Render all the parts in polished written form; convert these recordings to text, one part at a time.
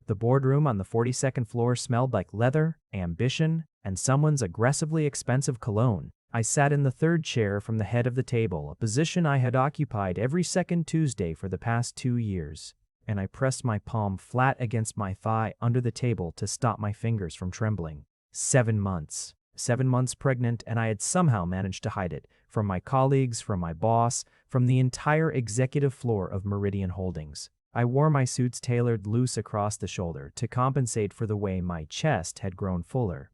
The boardroom on the 42nd floor smelled like leather, ambition, and someone's aggressively expensive cologne. I sat in the third chair from the head of the table, a position I had occupied every second Tuesday for the past 2 years, and I pressed my palm flat against my thigh under the table to stop my fingers from trembling. 7 months. 7 months pregnant, and I had somehow managed to hide it from my colleagues, from my boss, from the entire executive floor of Meridian Holdings. I wore my suits tailored loose across the shoulder to compensate for the way my chest had grown fuller.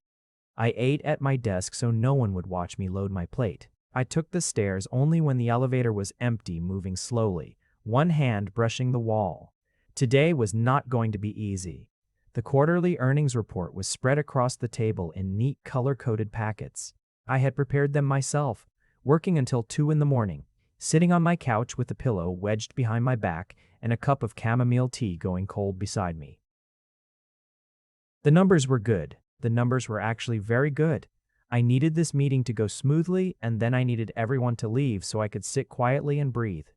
I ate at my desk so no one would watch me load my plate. I took the stairs only when the elevator was empty, moving slowly, one hand brushing the wall. Today was not going to be easy. The quarterly earnings report was spread across the table in neat color-coded packets. I had prepared them myself, working until 2 in the morning, sitting on my couch with a pillow wedged behind my back and a cup of chamomile tea going cold beside me. The numbers were good. The numbers were actually very good. I needed this meeting to go smoothly, and then I needed everyone to leave so I could sit quietly and breathe.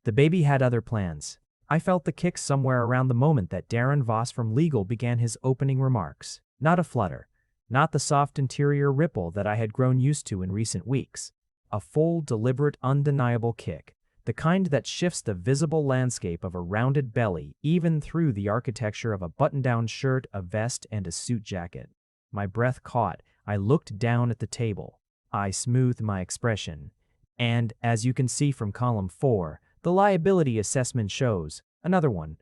The baby had other plans. I felt the kick somewhere around the moment that Darren Voss from Legal began his opening remarks. Not a flutter, not the soft interior ripple that I had grown used to in recent weeks. A full, deliberate, undeniable kick, the kind that shifts the visible landscape of a rounded belly even through the architecture of a button-down shirt, a vest, and a suit jacket. My breath caught. I looked down at the table. I smoothed my expression. And, as you can see from column 4, the liability assessment shows another one.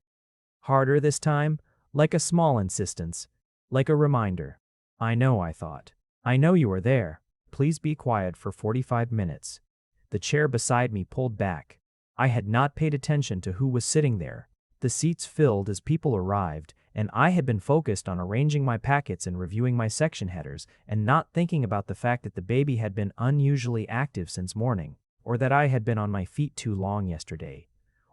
Harder this time, like a small insistence, like a reminder. I know, I thought. I know you are there. Please be quiet for 45 minutes. The chair beside me pulled back. I had not paid attention to who was sitting there. The seats filled as people arrived, and I had been focused on arranging my packets and reviewing my section headers, and not thinking about the fact that the baby had been unusually active since morning, or that I had been on my feet too long yesterday,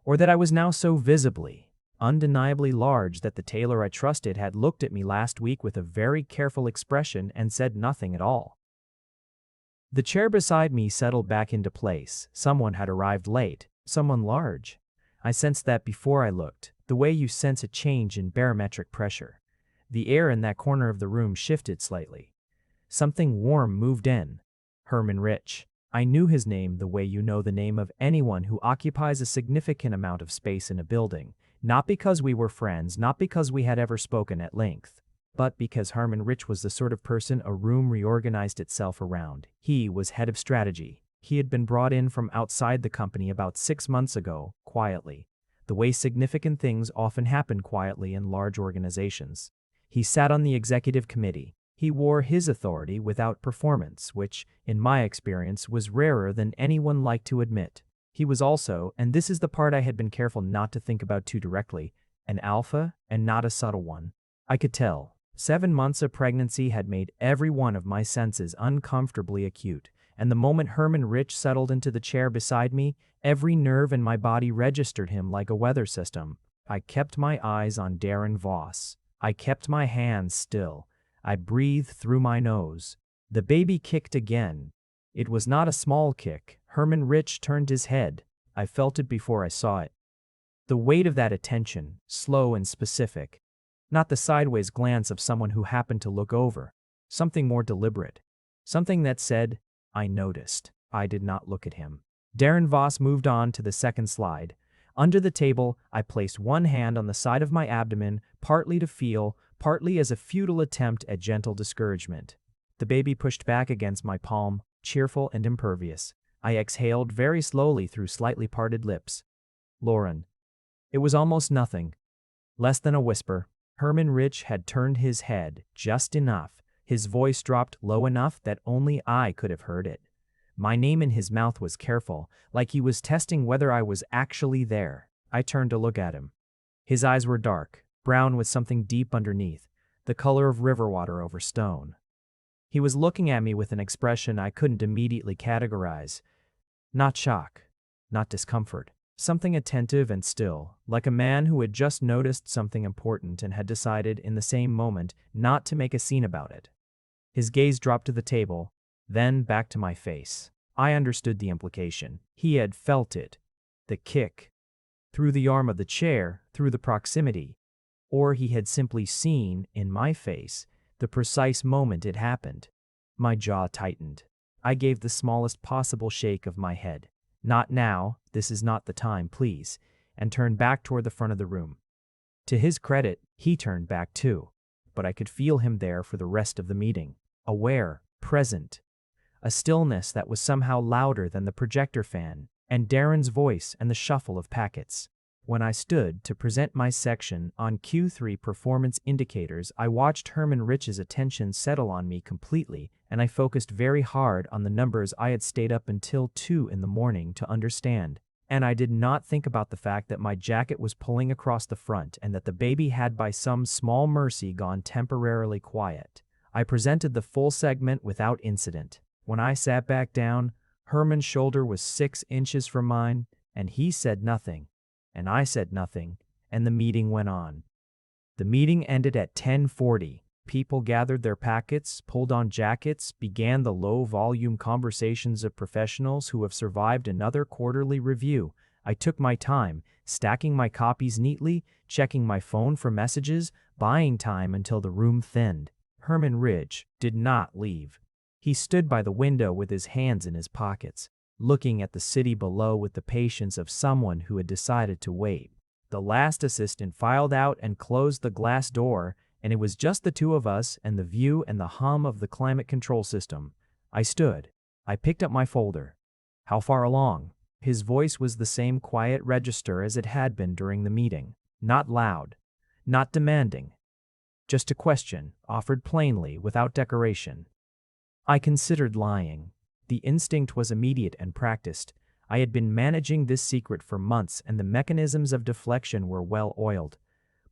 or that I was now so visibly, undeniably large that the tailor I trusted had looked at me last week with a very careful expression and said nothing at all. The chair beside me settled back into place. Someone had arrived late, someone large. I sensed that before I looked, the way you sense a change in barometric pressure. The air in that corner of the room shifted slightly. Something warm moved in. Herman Rich. I knew his name the way you know the name of anyone who occupies a significant amount of space in a building, not because we were friends, not because we had ever spoken at length, but because Herman Rich was the sort of person a room reorganized itself around. He was head of strategy. He had been brought in from outside the company about 6 months ago, quietly, the way significant things often happen quietly in large organizations. He sat on the executive committee. He wore his authority without performance, which, in my experience, was rarer than anyone liked to admit. He was also, and this is the part I had been careful not to think about too directly, an alpha and not a subtle one. I could tell. 7 months of pregnancy had made every one of my senses uncomfortably acute, and the moment Herman Rich settled into the chair beside me, every nerve in my body registered him like a weather system. I kept my eyes on Darren Voss. I kept my hands still. I breathed through my nose. The baby kicked again. It was not a small kick. Herman Rich turned his head. I felt it before I saw it. The weight of that attention, slow and specific. Not the sideways glance of someone who happened to look over. Something more deliberate. Something that said, I noticed. I did not look at him. Darren Voss moved on to the second slide. Under the table, I placed one hand on the side of my abdomen, partly to feel, partly as a futile attempt at gentle discouragement. The baby pushed back against my palm, cheerful and impervious. I exhaled very slowly through slightly parted lips. Lauren. It was almost nothing. Less than a whisper. Herman Rich had turned his head, just enough. His voice dropped low enough that only I could have heard it. My name in his mouth was careful, like he was testing whether I was actually there. I turned to look at him. His eyes were dark, brown with something deep underneath, the color of river water over stone. He was looking at me with an expression I couldn't immediately categorize. Not shock, not discomfort. Something attentive and still, like a man who had just noticed something important and had decided in the same moment not to make a scene about it. His gaze dropped to the table, then back to my face. I understood the implication. He had felt it. The kick. Through the arm of the chair, through the proximity. or he had simply seen, in my face, the precise moment it happened. My jaw tightened. I gave the smallest possible shake of my head. "Not now, this is not the time, please," and turned back toward the front of the room. To his credit, he turned back too, but I could feel him there for the rest of the meeting, aware, present. A stillness that was somehow louder than the projector fan, and Darren's voice and the shuffle of packets. When I stood to present my section on Q3 performance indicators, I watched Herman Rich's attention settle on me completely, and I focused very hard on the numbers I had stayed up until 2 in the morning to understand. And I did not think about the fact that my jacket was pulling across the front and that the baby had by some small mercy gone temporarily quiet. I presented the full segment without incident. When I sat back down, Herman's shoulder was 6 inches from mine, and he said nothing, and I said nothing, and the meeting went on. The meeting ended at 10:40. People gathered their packets, pulled on jackets, began the low-volume conversations of professionals who have survived another quarterly review. I took my time, stacking my copies neatly, checking my phone for messages, buying time until the room thinned. Herman Rich did not leave. He stood by the window with his hands in his pockets, looking at the city below with the patience of someone who had decided to wait. The last assistant filed out and closed the glass door, and it was just the two of us and the view and the hum of the climate control system. I stood. I picked up my folder. "How far along?" His voice was the same quiet register as it had been during the meeting. Not loud, not demanding. Just a question, offered plainly, without decoration. I considered lying. The instinct was immediate and practiced. I had been managing this secret for months, and the mechanisms of deflection were well oiled.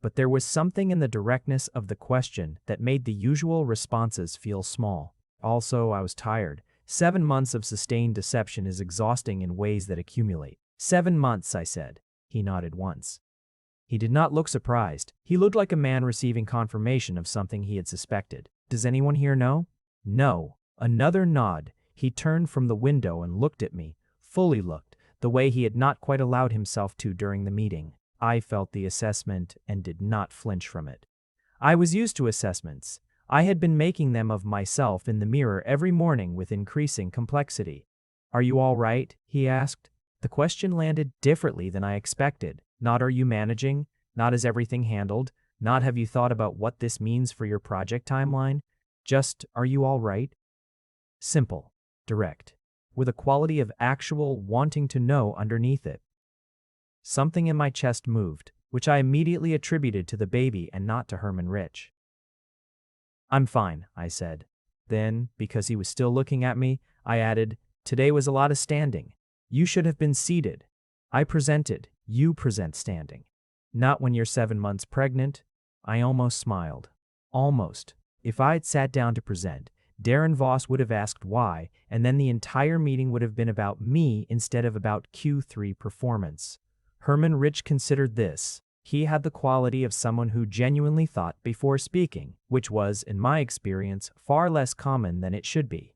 But there was something in the directness of the question that made the usual responses feel small. Also, I was tired. 7 months of sustained deception is exhausting in ways that accumulate. 7 months, I said. He nodded once. He did not look surprised. He looked like a man receiving confirmation of something he had suspected. "Does anyone here know?" "No." Another nod. He turned from the window and looked at me, fully looked, the way he had not quite allowed himself to during the meeting. I felt the assessment and did not flinch from it. I was used to assessments. I had been making them of myself in the mirror every morning with increasing complexity. "Are you all right?" he asked. The question landed differently than I expected. Not "are you managing?" Not "is everything handled?" Not "have you thought about what this means for your project timeline?" Just "are you all right?" Simple, direct, with a quality of actual wanting to know underneath it. Something in my chest moved, which I immediately attributed to the baby and not to Herman Rich. "I'm fine," I said. Then, because he was still looking at me, I added, "Today was a lot of standing. You should have been seated. I presented, you present standing. Not when you're 7 months pregnant." I almost smiled. Almost. If I'd sat down to present, Darren Voss would have asked why, and then the entire meeting would have been about me instead of about Q3 performance. Herman Rich considered this. He had the quality of someone who genuinely thought before speaking, which was, in my experience, far less common than it should be.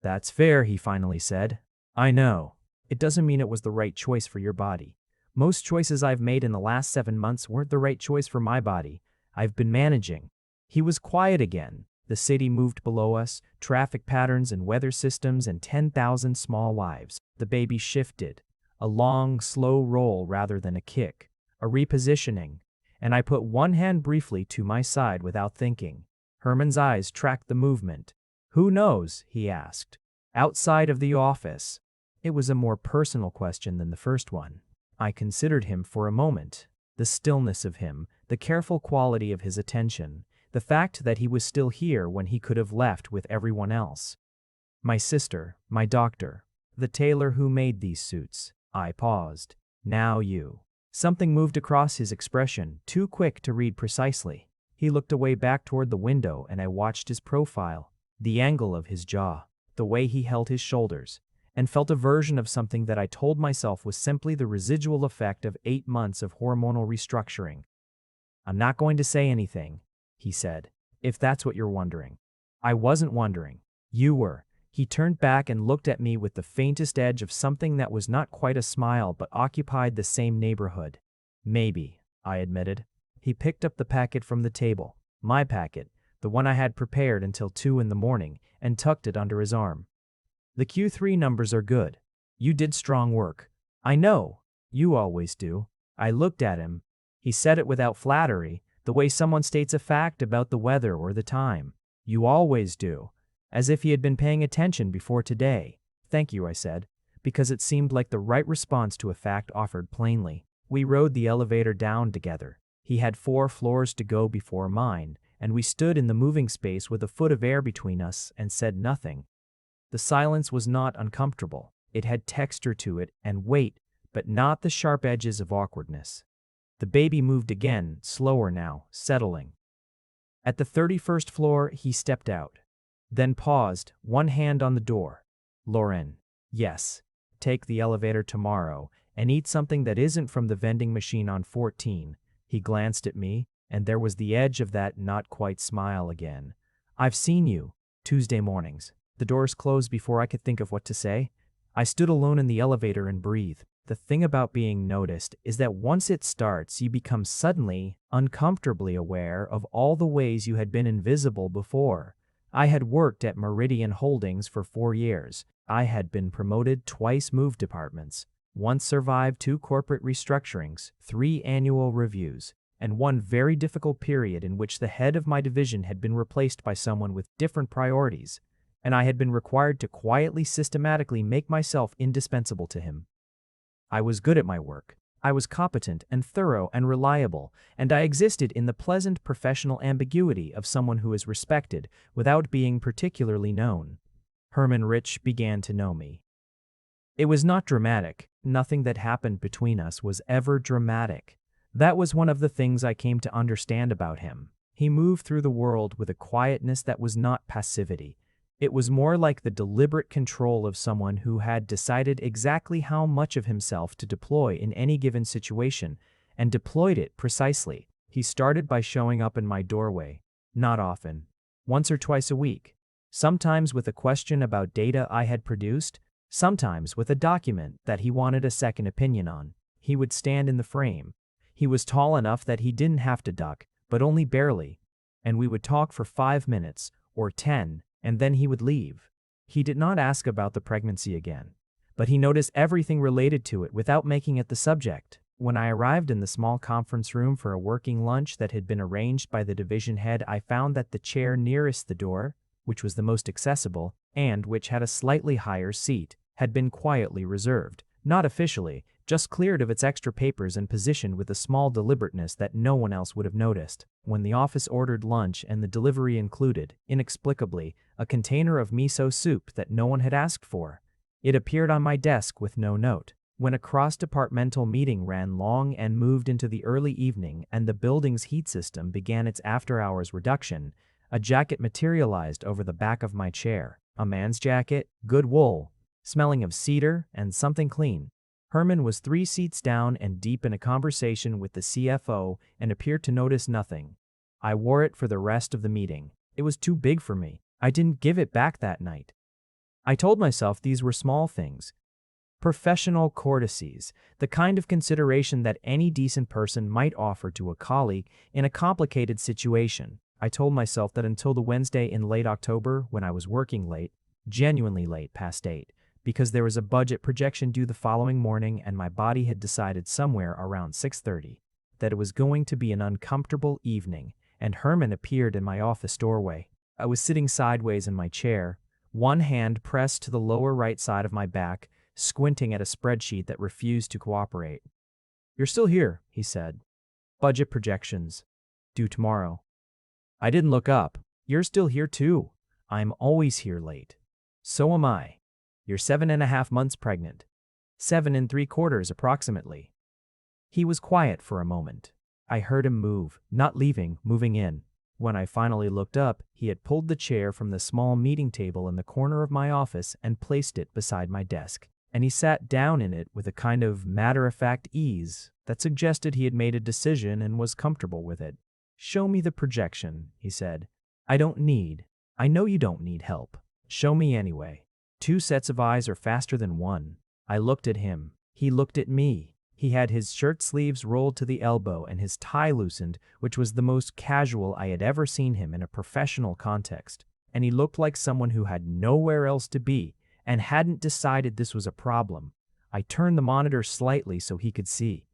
"That's fair," he finally said. "I know. It doesn't mean it was the right choice for your body. Most choices I've made in the last 7 months weren't the right choice for my body. I've been managing." He was quiet again. The city moved below us, traffic patterns and weather systems and 10,000 small lives. The baby shifted. A long, slow roll rather than a kick. A repositioning. And I put one hand briefly to my side without thinking. Herman's eyes tracked the movement. "Who knows?" he asked. "Outside of the office." It was a more personal question than the first one. I considered him for a moment. The stillness of him, the careful quality of his attention, the fact that he was still here when he could have left with everyone else. "My sister, my doctor, the tailor who made these suits." I paused. "Now you." Something moved across his expression, too quick to read precisely. He looked away back toward the window and I watched his profile, the angle of his jaw, the way he held his shoulders, and felt a version of something that I told myself was simply the residual effect of 8 months of hormonal restructuring. "I'm not going to say anything," he said, "if that's what you're wondering." I wasn't wondering. You were. He turned back and looked at me with the faintest edge of something that was not quite a smile but occupied the same neighborhood. "Maybe," I admitted. He picked up the packet from the table, my packet, the one I had prepared until 2 in the morning, and tucked it under his arm. The Q3 numbers are good. You did strong work. I know. You always do. I looked at him. He said it without flattery, the way someone states a fact about the weather or the time. You always do. As if he had been paying attention before today. Thank you, I said, because it seemed like the right response to a fact offered plainly. We rode the elevator down together. He had 4 floors to go before mine, and we stood in the moving space with a foot of air between us and said nothing. The silence was not uncomfortable. It had texture to it and weight, but not the sharp edges of awkwardness. The baby moved again, slower now, settling. At the 31st floor, he stepped out, then paused, one hand on the door. Lauren, yes, take the elevator tomorrow and eat something that isn't from the vending machine on 14. He glanced at me, and there was the edge of that not quite smile again. I've seen you, Tuesday mornings. The doors closed before I could think of what to say. I stood alone in the elevator and breathed. The thing about being noticed is that once it starts, you become suddenly, uncomfortably aware of all the ways you had been invisible before. I had worked at Meridian Holdings for 4 years. I had been promoted twice, moved departments, once survived 2 corporate restructurings, 3 annual reviews, and one very difficult period in which the head of my division had been replaced by someone with different priorities, and I had been required to quietly, systematically make myself indispensable to him. I was good at my work. I was competent and thorough and reliable, and I existed in the pleasant professional ambiguity of someone who is respected without being particularly known. Herman Rich began to know me. It was not dramatic. Nothing that happened between us was ever dramatic. That was one of the things I came to understand about him. He moved through the world with a quietness that was not passivity. It was more like the deliberate control of someone who had decided exactly how much of himself to deploy in any given situation, and deployed it precisely. He started by showing up in my doorway, not often, once or twice a week, sometimes with a question about data I had produced, sometimes with a document that he wanted a second opinion on. He would stand in the frame. He was tall enough that he didn't have to duck, but only barely, and we would talk for 5 minutes, or 10, and then he would leave. He did not ask about the pregnancy again, but he noticed everything related to it without making it the subject. When I arrived in the small conference room for a working lunch that had been arranged by the division head, I found that the chair nearest the door, which was the most accessible, and which had a slightly higher seat, had been quietly reserved, not officially, just cleared of its extra papers and positioned with a small deliberateness that no one else would have noticed. When the office ordered lunch and the delivery included, inexplicably, a container of miso soup that no one had asked for, it appeared on my desk with no note. When a cross-departmental meeting ran long and moved into the early evening and the building's heat system began its after-hours reduction, a jacket materialized over the back of my chair. A man's jacket, good wool, smelling of cedar and something clean. Herman was 3 seats down and deep in a conversation with the CFO and appeared to notice nothing. I wore it for the rest of the meeting. It was too big for me. I didn't give it back that night. I told myself these were small things. Professional courtesies, the kind of consideration that any decent person might offer to a colleague in a complicated situation. I told myself that until the Wednesday in late October when I was working late, genuinely late past 8, because there was a budget projection due the following morning and my body had decided somewhere around 6:30 that it was going to be an uncomfortable evening, and Herman appeared in my office doorway. I was sitting sideways in my chair, one hand pressed to the lower right side of my back, squinting at a spreadsheet that refused to cooperate. "You're still here," he said. "Budget projections. Due tomorrow." I didn't look up. "You're still here too. I'm always here late." "So am I. You're 7.5 months pregnant. 7 3/4 approximately." He was quiet for a moment. I heard him move, not leaving, moving in. When I finally looked up, he had pulled the chair from the small meeting table in the corner of my office and placed it beside my desk. And he sat down in it with a kind of matter-of-fact ease that suggested he had made a decision and was comfortable with it. "Show me the projection," he said. I know you don't need help. Show me anyway." 2 sets of eyes are faster than one. I looked at him. He looked at me. He had his shirt sleeves rolled to the elbow and his tie loosened, which was the most casual I had ever seen him in a professional context. And he looked like someone who had nowhere else to be and hadn't decided this was a problem. I turned the monitor slightly so he could see.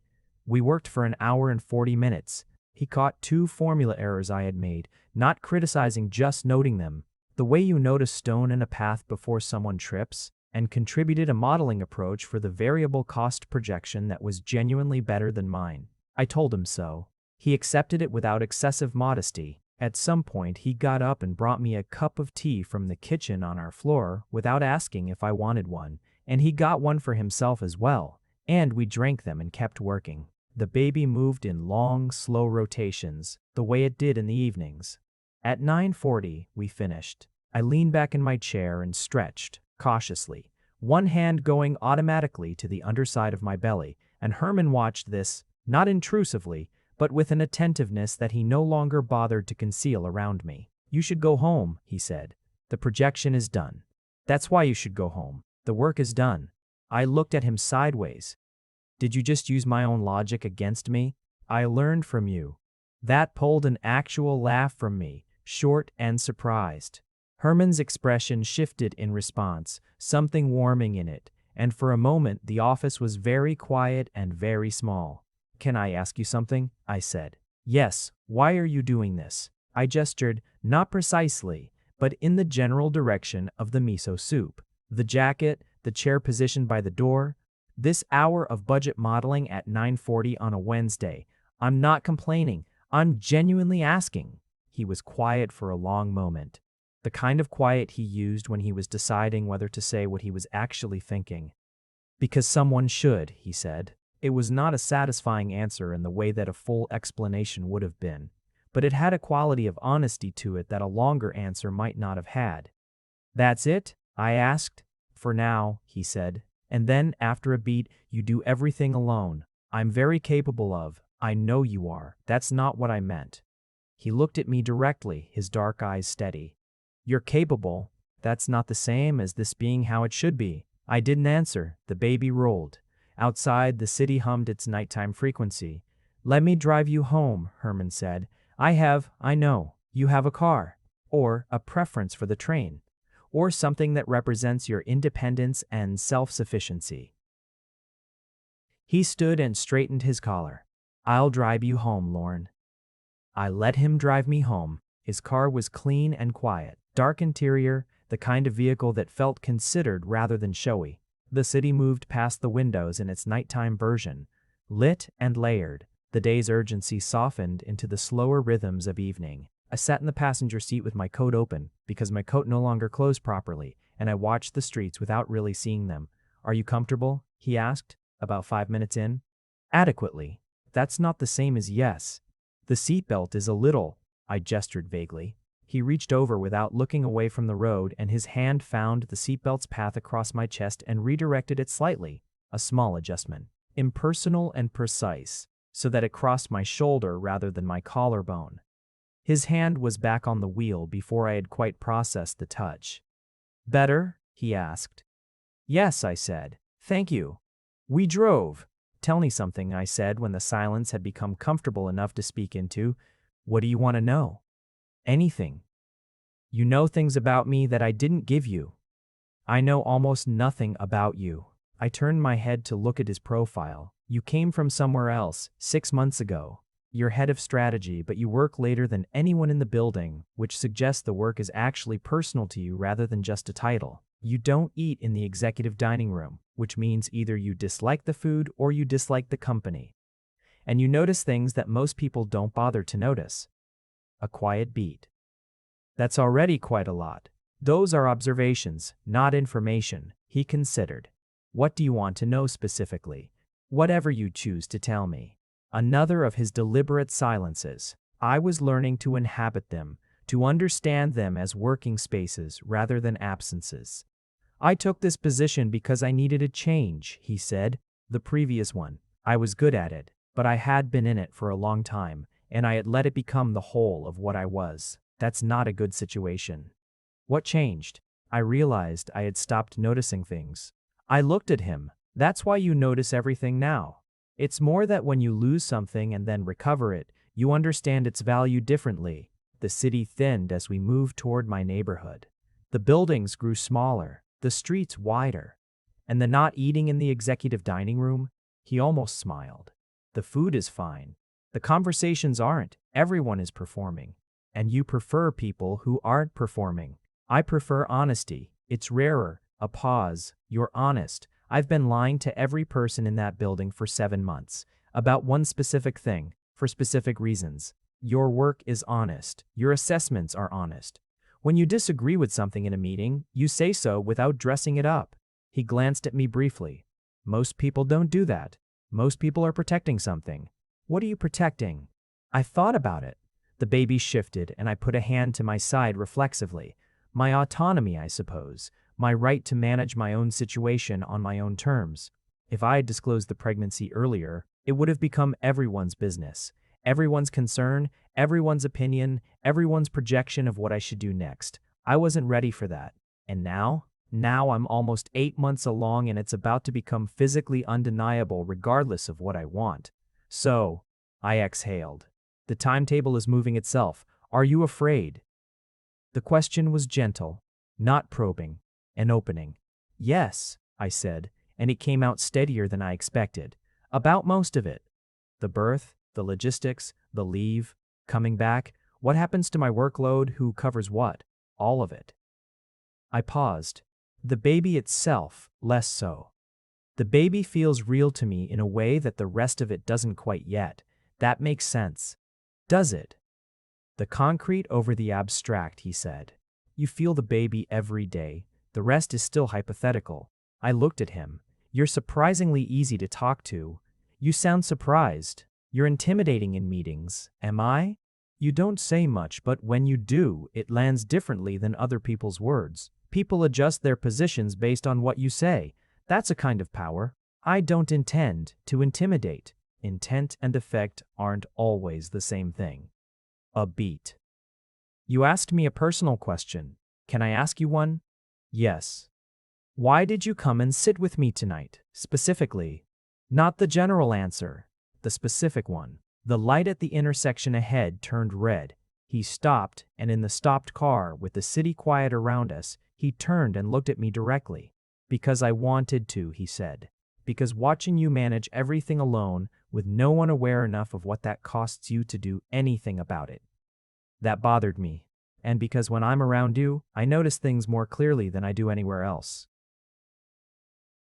We worked for an hour and 40 minutes. He caught 2 formula errors I had made, not criticizing, just noting them. The way you note a stone in a path before someone trips, and contributed a modeling approach for the variable cost projection that was genuinely better than mine. I told him so. He accepted it without excessive modesty. At some point, he got up and brought me a cup of tea from the kitchen on our floor without asking if I wanted one, and he got one for himself as well, and we drank them and kept working. The baby moved in long, slow rotations, the way it did in the evenings. At 9:40, we finished. I leaned back in my chair and stretched, cautiously, one hand going automatically to the underside of my belly, and Herman watched this, not intrusively, but with an attentiveness that he no longer bothered to conceal around me. "You should go home," he said. "The projection is done." "That's why you should go home. The work is done." I looked at him sideways. "Did you just use my own logic against me?" "I learned from you." That pulled an actual laugh from me, short and surprised. Herman's expression shifted in response, something warming in it, and for a moment the office was very quiet and very small. "Can I ask you something?" I said. "Yes, why are you doing this?" I gestured, not precisely, but in the general direction of the miso soup. The jacket, the chair positioned by the door. This hour of budget modeling at 9:40 on a Wednesday. I'm not complaining. I'm genuinely asking. He was quiet for a long moment. The kind of quiet he used when he was deciding whether to say what he was actually thinking. "Because someone should," he said. It was not a satisfying answer in the way that a full explanation would have been, but it had a quality of honesty to it that a longer answer might not have had. "That's it?" I asked. "For now," he said. And then, after a beat, "You do everything alone." "I'm very capable of." "I know you are. That's not what I meant." He looked at me directly, his dark eyes steady. "You're capable. That's not the same as this being how it should be." I didn't answer. The baby rolled. Outside, the city hummed its nighttime frequency. "Let me drive you home," Herman said. I know, you have a car, or a preference for the train, or something that represents your independence and self-sufficiency." He stood and straightened his collar. "I'll drive you home, Lorne." I let him drive me home. His car was clean and quiet, dark interior, the kind of vehicle that felt considered rather than showy. The city moved past the windows in its nighttime version, lit and layered. The day's urgency softened into the slower rhythms of evening. I sat in the passenger seat with my coat open, because my coat no longer closed properly, and I watched the streets without really seeing them. "Are you comfortable?" he asked, about 5 minutes in. "Adequately." "That's not the same as yes." "The seatbelt is a little," I gestured vaguely. He reached over without looking away from the road, and his hand found the seatbelt's path across my chest and redirected it slightly, a small adjustment, impersonal and precise, so that it crossed my shoulder rather than my collarbone. His hand was back on the wheel before I had quite processed the touch. "Better?" he asked. "Yes," I said. "Thank you." We drove. "Tell me something," I said when the silence had become comfortable enough to speak into. "What do you want to know?" "Anything. You know things about me that I didn't give you." "I know almost nothing about you." I turned my head to look at his profile. "You came from somewhere else, 6 months ago. You're head of strategy, but you work later than anyone in the building, which suggests the work is actually personal to you rather than just a title. You don't eat in the executive dining room, which means either you dislike the food or you dislike the company. And you notice things that most people don't bother to notice." A quiet beat. "That's already quite a lot." "Those are observations, not information," he considered. "What do you want to know specifically?" "Whatever you choose to tell me." Another of his deliberate silences. I was learning to inhabit them, to understand them as working spaces rather than absences. "I took this position because I needed a change," he said. "The previous one. I was good at it, but I had been in it for a long time, and I had let it become the whole of what I was. That's not a good situation." "What changed?" I realized I had stopped noticing things. I looked at him. "That's why you notice everything now." It's more that when you lose something and then recover it, you understand its value differently. The city thinned as we moved toward my neighborhood. The buildings grew smaller, the streets wider. And the not eating in the executive dining room? He almost smiled. The food is fine. The conversations aren't. Everyone is performing. And you prefer people who aren't performing. I prefer honesty. It's rarer. A pause. You're honest. I've been lying to every person in that building for 7 months. About one specific thing, for specific reasons. Your work is honest. Your assessments are honest. When you disagree with something in a meeting, you say so without dressing it up. He glanced at me briefly. Most people don't do that. Most people are protecting something. What are you protecting? I thought about it. The baby shifted, and I put a hand to my side reflexively. My autonomy, I suppose. My right to manage my own situation on my own terms. If I had disclosed the pregnancy earlier, it would have become everyone's business. Everyone's concern, everyone's opinion, everyone's projection of what I should do next. I wasn't ready for that. And now? Now I'm almost 8 months along and it's about to become physically undeniable regardless of what I want. So, I exhaled. The timetable is moving itself. Are you afraid? The question was gentle, not probing, an opening. Yes, I said, and it came out steadier than I expected. About most of it. The birth, the logistics, the leave, coming back, what happens to my workload, who covers what, all of it. I paused. The baby itself, less so. The baby feels real to me in a way that the rest of it doesn't quite yet. That makes sense. Does it? The concrete over the abstract, he said. You feel the baby every day. The rest is still hypothetical. I looked at him. You're surprisingly easy to talk to. You sound surprised. You're intimidating in meetings. Am I? You don't say much, but when you do, it lands differently than other people's words. People adjust their positions based on what you say. That's a kind of power. I don't intend to intimidate. Intent and effect aren't always the same thing. A beat. You asked me a personal question. Can I ask you one? Yes. Why did you come and sit with me tonight, specifically? Not the general answer, the specific one. The light at the intersection ahead turned red. He stopped, and in the stopped car, with the city quiet around us, he turned and looked at me directly. Because I wanted to, he said. Because watching you manage everything alone, with no one aware enough of what that costs you to do anything about it. That bothered me. And because when I'm around you, I notice things more clearly than I do anywhere else.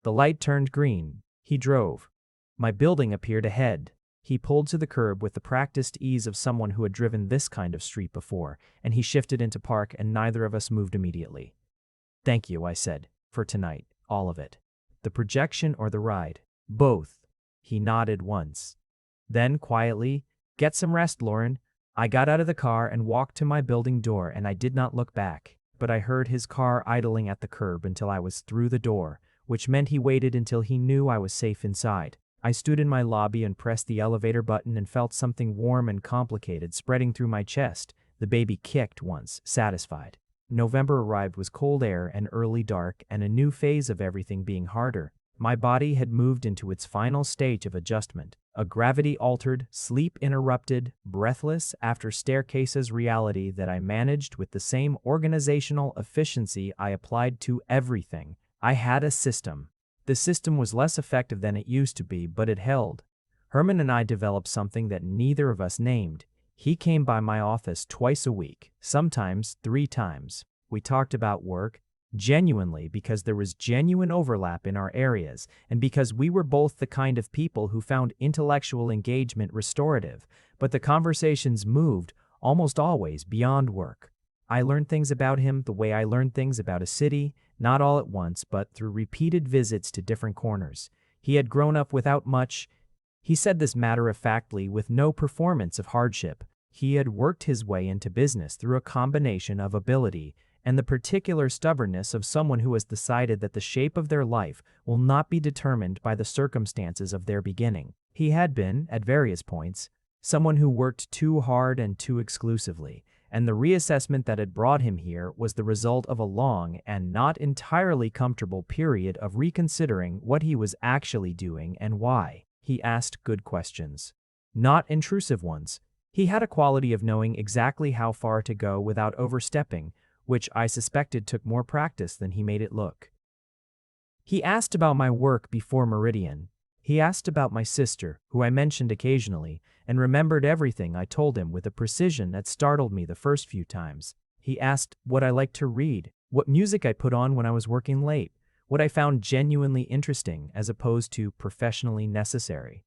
The light turned green. He drove. My building appeared ahead. He pulled to the curb with the practiced ease of someone who had driven this kind of street before, and he shifted into park and neither of us moved immediately. Thank you, I said, for tonight, all of it. The projection or the ride? Both. He nodded once. Then, quietly, get some rest, Lauren. I got out of the car and walked to my building door and I did not look back, but I heard his car idling at the curb until I was through the door, which meant he waited until he knew I was safe inside. I stood in my lobby and pressed the elevator button and felt something warm and complicated spreading through my chest. The baby kicked once, satisfied. November arrived with cold air and early dark and a new phase of everything being harder. My body had moved into its final stage of adjustment, a gravity-altered, sleep-interrupted, breathless after staircases reality that I managed with the same organizational efficiency I applied to everything. I had a system. The system was less effective than it used to be, but it held. Herman and I developed something that neither of us named. He came by my office twice a week, sometimes 3 times. We talked about work, genuinely because there was genuine overlap in our areas, and because we were both the kind of people who found intellectual engagement restorative, but the conversations moved, almost always, beyond work. I learned things about him the way I learned things about a city, not all at once, but through repeated visits to different corners. He had grown up without much. He said this matter-of-factly with no performance of hardship. He had worked his way into business through a combination of ability and the particular stubbornness of someone who has decided that the shape of their life will not be determined by the circumstances of their beginning. He had been, at various points, someone who worked too hard and too exclusively, and the reassessment that had brought him here was the result of a long and not entirely comfortable period of reconsidering what he was actually doing and why. He asked good questions. Not intrusive ones. He had a quality of knowing exactly how far to go without overstepping, which I suspected took more practice than he made it look. He asked about my work before Meridian. He asked about my sister, who I mentioned occasionally, and remembered everything I told him with a precision that startled me the first few times. He asked what I liked to read, what music I put on when I was working late, what I found genuinely interesting as opposed to professionally necessary.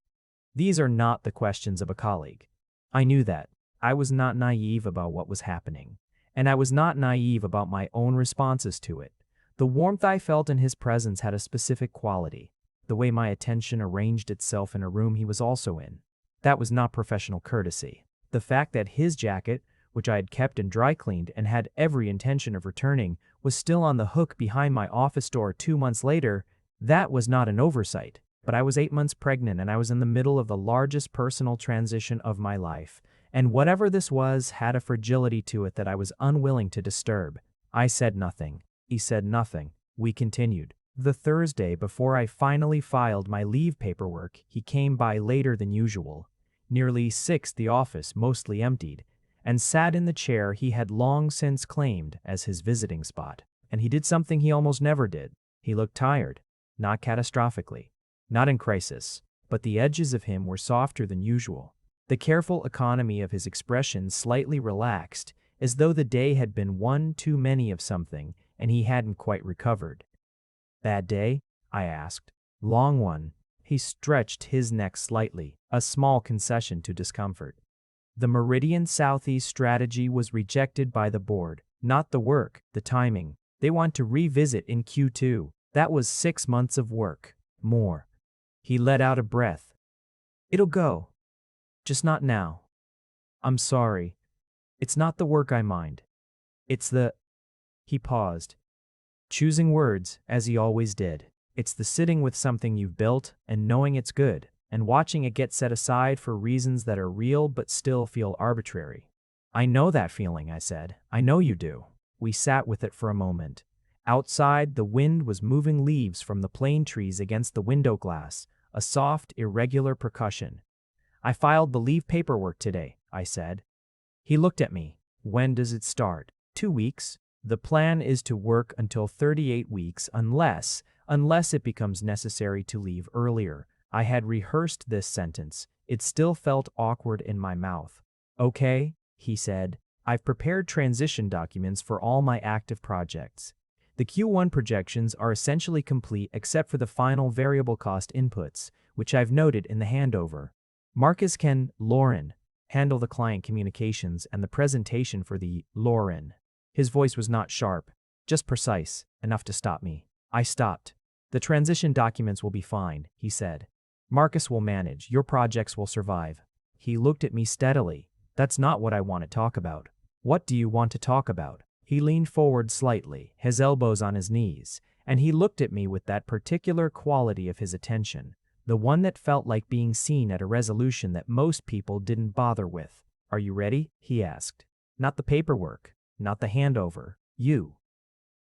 These are not the questions of a colleague. I knew that. I was not naive about what was happening, and I was not naive about my own responses to it. The warmth I felt in his presence had a specific quality, the way my attention arranged itself in a room he was also in. That was not professional courtesy. The fact that his jacket, which I had kept and dry cleaned and had every intention of returning, was still on the hook behind my office door 2 months later, that was not an oversight. But I was 8 months pregnant and I was in the middle of the largest personal transition of my life, and whatever this was had a fragility to it that I was unwilling to disturb. I said nothing. He said nothing. We continued. The Thursday before I finally filed my leave paperwork, he came by later than usual. Nearly 6, the office mostly emptied, and sat in the chair he had long since claimed as his visiting spot. And he did something he almost never did. He looked tired, not catastrophically, not in crisis, but the edges of him were softer than usual. The careful economy of his expression slightly relaxed, as though the day had been one too many of something and he hadn't quite recovered. Bad day? I asked. Long one. He stretched his neck slightly, a small concession to discomfort. The Meridian Southeast strategy was rejected by the board, not the work, the timing. They want to revisit in Q2. That was 6 months of work. More. He let out a breath. It'll go. Just not now. I'm sorry. It's not the work I mind. It's the... He paused, choosing words, as he always did. It's the sitting with something you've built and knowing it's good, and watching it get set aside for reasons that are real but still feel arbitrary. I know that feeling, I said. I know you do. We sat with it for a moment. Outside, the wind was moving leaves from the plane trees against the window glass, a soft, irregular percussion. I filed the leave paperwork today, I said. He looked at me. When does it start? 2 weeks. The plan is to work until 38 weeks unless it becomes necessary to leave earlier. I had rehearsed this sentence. It still felt awkward in my mouth. Okay, he said. I've prepared transition documents for all my active projects. The Q1 projections are essentially complete except for the final variable cost inputs, which I've noted in the handover. Marcus can, Lauren, handle the client communications and the presentation for the Lauren. His voice was not sharp, just precise, enough to stop me. I stopped. The transition documents will be fine, he said. Marcus will manage. Your projects will survive. He looked at me steadily. That's not what I want to talk about. What do you want to talk about? He leaned forward slightly, his elbows on his knees, and he looked at me with that particular quality of his attention, the one that felt like being seen at a resolution that most people didn't bother with. Are you ready? He asked. Not the paperwork. Not the handover. You.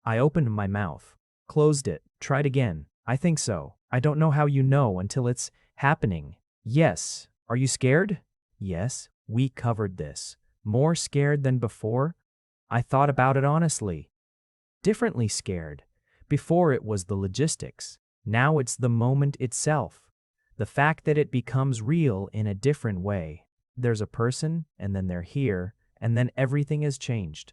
I opened my mouth, closed it, tried again. I think so. I don't know how you know until it's happening. Yes. Are you scared? Yes. We covered this. More scared than before? I thought about it honestly. Differently scared. Before it was the logistics. Now it's the moment itself. The fact that it becomes real in a different way. There's a person, and then they're here, and then everything has changed.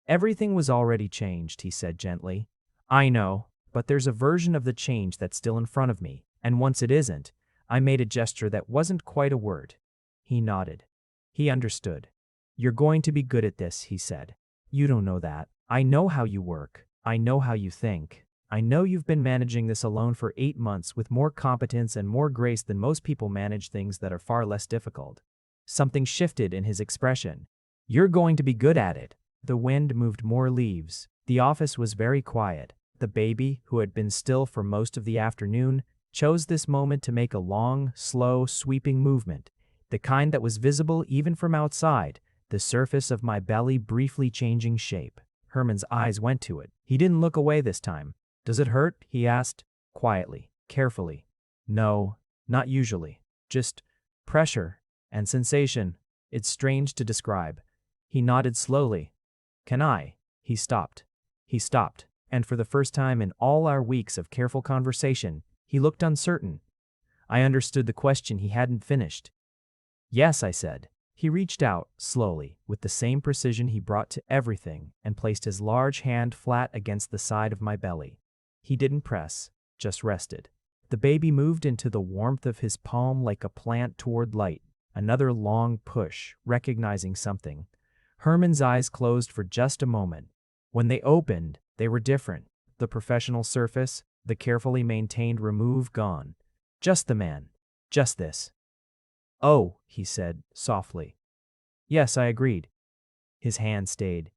Everything was already changed, he said gently. I know, but there's a version of the change that's still in front of me, and once it isn't, I made a gesture that wasn't quite a word. He nodded. He understood. You're going to be good at this, he said. You don't know that. I know how you work. I know how you think. I know you've been managing this alone for 8 months with more competence and more grace than most people manage things that are far less difficult. Something shifted in his expression. You're going to be good at it. The wind moved more leaves. The office was very quiet. The baby, who had been still for most of the afternoon, chose this moment to make a long, slow, sweeping movement, the kind that was visible even from outside, the surface of my belly briefly changing shape. Herman's eyes went to it. He didn't look away this time. Does it hurt? He asked, quietly, carefully. No, Not usually. Just pressure and sensation. It's strange to describe. He nodded slowly. Can I? He stopped. He stopped, and for the first time in all our weeks of careful conversation, he looked uncertain. I understood the question he hadn't finished. Yes, I said. He reached out, slowly, with the same precision he brought to everything, and placed his large hand flat against the side of my belly. He didn't press, just rested. The baby moved into the warmth of his palm like a plant toward light. Another long push, recognizing something. Herman's eyes closed for just a moment. When they opened, they were different. The professional surface, the carefully maintained remove gone. Just the man. Just this. Oh, he said, softly. Yes, I agreed. His hand stayed.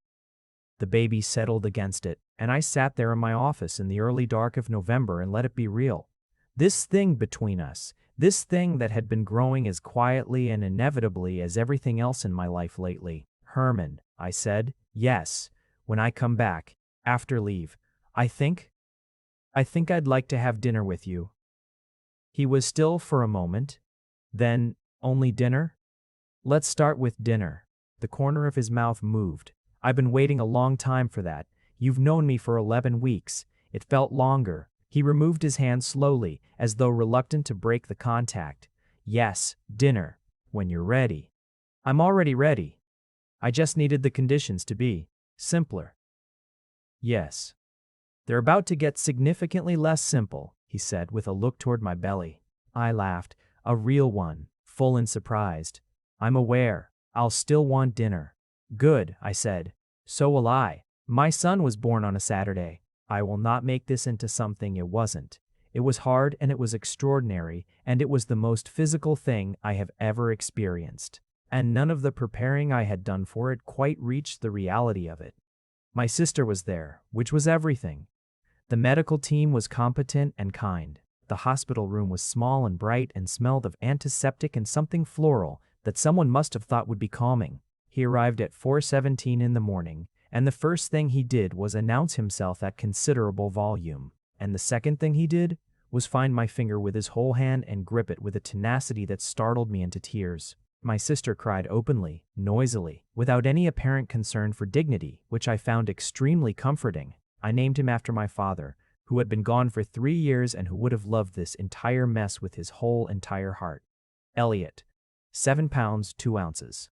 The baby settled against it, and I sat there in my office in the early dark of November and let it be real. This thing between us, this thing that had been growing as quietly and inevitably as everything else in my life lately. Herman, I said, yes, when I come back, after leave, I think I'd like to have dinner with you. He was still for a moment. Then, only dinner? Let's start with dinner. The corner of his mouth moved. I've been waiting a long time for that. You've known me for 11 weeks. It felt longer. He removed his hand slowly, as though reluctant to break the contact. Yes, dinner. When you're ready. I'm already ready. I just needed the conditions to be simpler. Yes. They're about to get significantly less simple, he said with a look toward my belly. I laughed, a real one, full and surprised. I'm aware. I'll still want dinner. Good, I said. So will I. My son was born on a Saturday. I will not make this into something it wasn't. It was hard and it was extraordinary, and it was the most physical thing I have ever experienced. And none of the preparing I had done for it quite reached the reality of it. My sister was there, which was everything. The medical team was competent and kind. The hospital room was small and bright and smelled of antiseptic and something floral that someone must have thought would be calming. He arrived at 4:17 in the morning, and the first thing he did was announce himself at considerable volume. And the second thing he did was find my finger with his whole hand and grip it with a tenacity that startled me into tears. My sister cried openly, noisily, without any apparent concern for dignity, which I found extremely comforting. I named him after my father, who had been gone for 3 years and who would have loved this entire mess with his whole entire heart. Elliot. 7 pounds 2 ounces.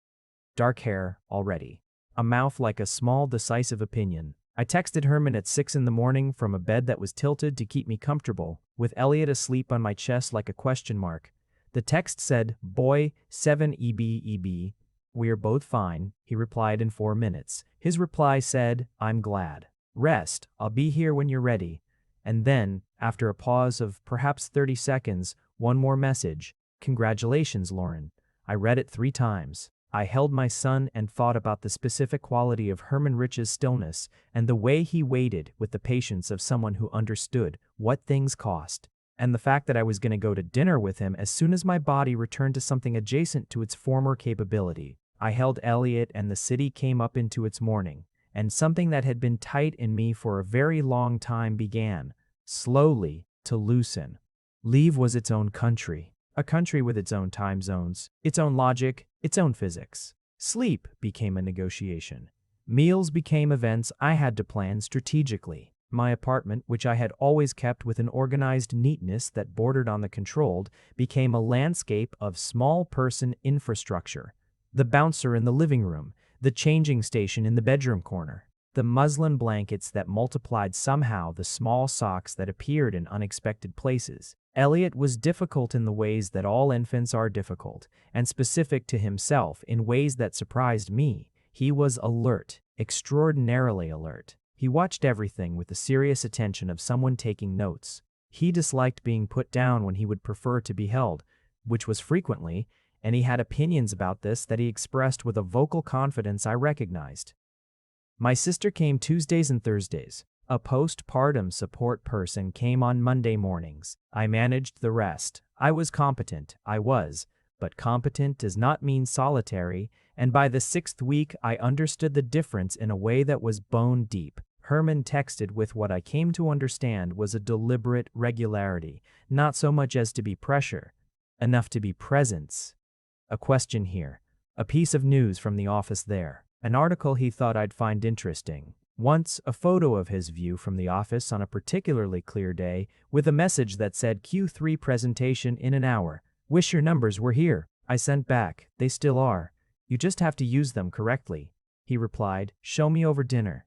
Dark hair, already. A mouth like a small, decisive opinion. I texted Herman at 6 in the morning from a bed that was tilted to keep me comfortable, with Elliot asleep on my chest like a question mark. The text said, Boy, 7 EB. We're both fine, he replied in 4 minutes. His reply said, I'm glad. Rest, I'll be here when you're ready. And then, after a pause of perhaps 30 seconds, one more message. Congratulations, Lauren. I read it 3 times. I held my son and thought about the specific quality of Herman Rich's stillness and the way he waited with the patience of someone who understood what things cost. And the fact that I was going to go to dinner with him as soon as my body returned to something adjacent to its former capability. I held Elliot and the city came up into its morning, and something that had been tight in me for a very long time began, slowly, to loosen. Leave was its own country. A country with its own time zones, its own logic, its own physics. Sleep became a negotiation. Meals became events I had to plan strategically. My apartment, which I had always kept with an organized neatness that bordered on the controlled, became a landscape of small-person infrastructure. The bouncer in the living room, the changing station in the bedroom corner, the muslin blankets that multiplied somehow the small socks that appeared in unexpected places. Elliot was difficult in the ways that all infants are difficult, and specific to himself in ways that surprised me. He was alert, extraordinarily alert. He watched everything with the serious attention of someone taking notes. He disliked being put down when he would prefer to be held, which was frequently, and he had opinions about this that he expressed with a vocal confidence I recognized. My sister came Tuesdays and Thursdays. A postpartum support person came on Monday mornings. I managed the rest. I was competent, but competent does not mean solitary, and by the 6th week I understood the difference in a way that was bone deep. Herman texted with what I came to understand was a deliberate regularity, not so much as to be pressure, Enough to be presents. A question here. A piece of news from the office there. An article he thought I'd find interesting. Once, a photo of his view from the office on a particularly clear day, with a message that said Q3 presentation in an hour. Wish your numbers were here. I sent back. They still are. You just have to use them correctly. He replied, show me over dinner.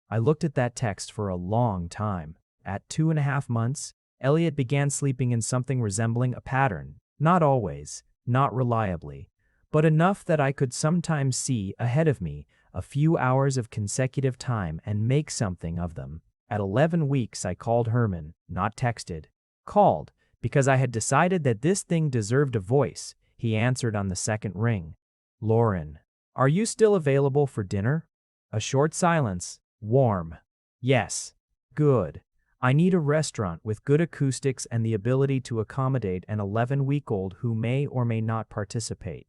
I looked at that text for a long time. At 2.5 months, Elliot began sleeping in something resembling a pattern. Not always, not reliably, but enough that I could sometimes see ahead of me a few hours of consecutive time and make something of them. At 11 weeks, I called Herman, not texted. Called, because I had decided that this thing deserved a voice. He answered on the second ring. Lauren, are you still available for dinner? A short silence. Warm. Yes. Good. I need a restaurant with good acoustics and the ability to accommodate an 11-week-old who may or may not participate.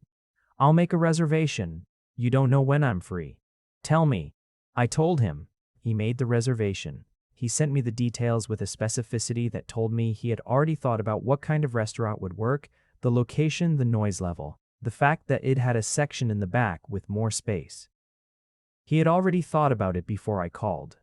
I'll make a reservation. You don't know when I'm free. Tell me. I told him. He made the reservation. He sent me the details with a specificity that told me he had already thought about what kind of restaurant would work, the location, the noise level, the fact that it had a section in the back with more space. He had already thought about it before I called.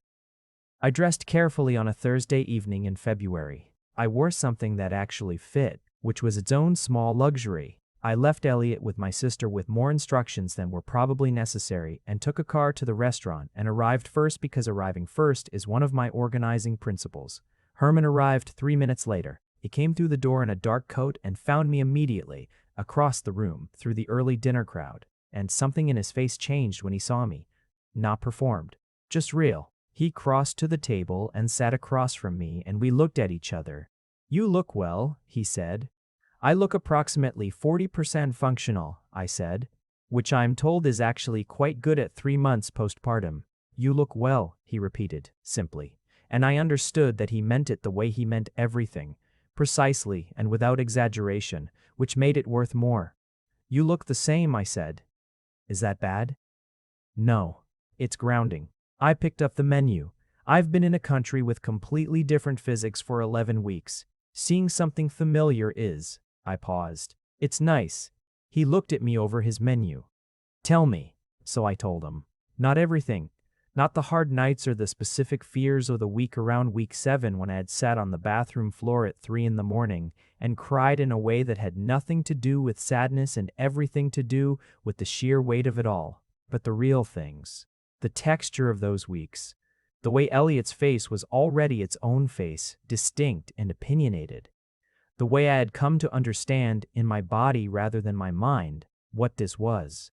I dressed carefully on a Thursday evening in February. I wore something that actually fit, which was its own small luxury. I left Elliot with my sister with more instructions than were probably necessary and took a car to the restaurant and arrived first because arriving first is one of my organizing principles. Herman arrived 3 minutes later. He came through the door in a dark coat and found me immediately, across the room, through the early dinner crowd, and something in his face changed when he saw me. Not performed. Just real. He crossed to the table and sat across from me, and we looked at each other. You look well, he said. I look approximately 40% functional, I said, which I'm told is actually quite good at 3 months postpartum. You look well, he repeated, simply, and I understood that he meant it the way he meant everything, precisely and without exaggeration, which made it worth more. You look the same, I said. Is that bad? No. It's grounding. I picked up the menu. I've been in a country with completely different physics for 11 weeks. Seeing something familiar is. I paused. It's nice. He looked at me over his menu. Tell me. So I told him. Not everything. Not the hard nights or the specific fears or the week around week 7 when I had sat on the bathroom floor at 3 in the morning and cried in a way that had nothing to do with sadness and everything to do with the sheer weight of it all. But the real things. The texture of those weeks. The way Elliot's face was already its own face, distinct and opinionated. The way I had come to understand, in my body rather than my mind, what this was.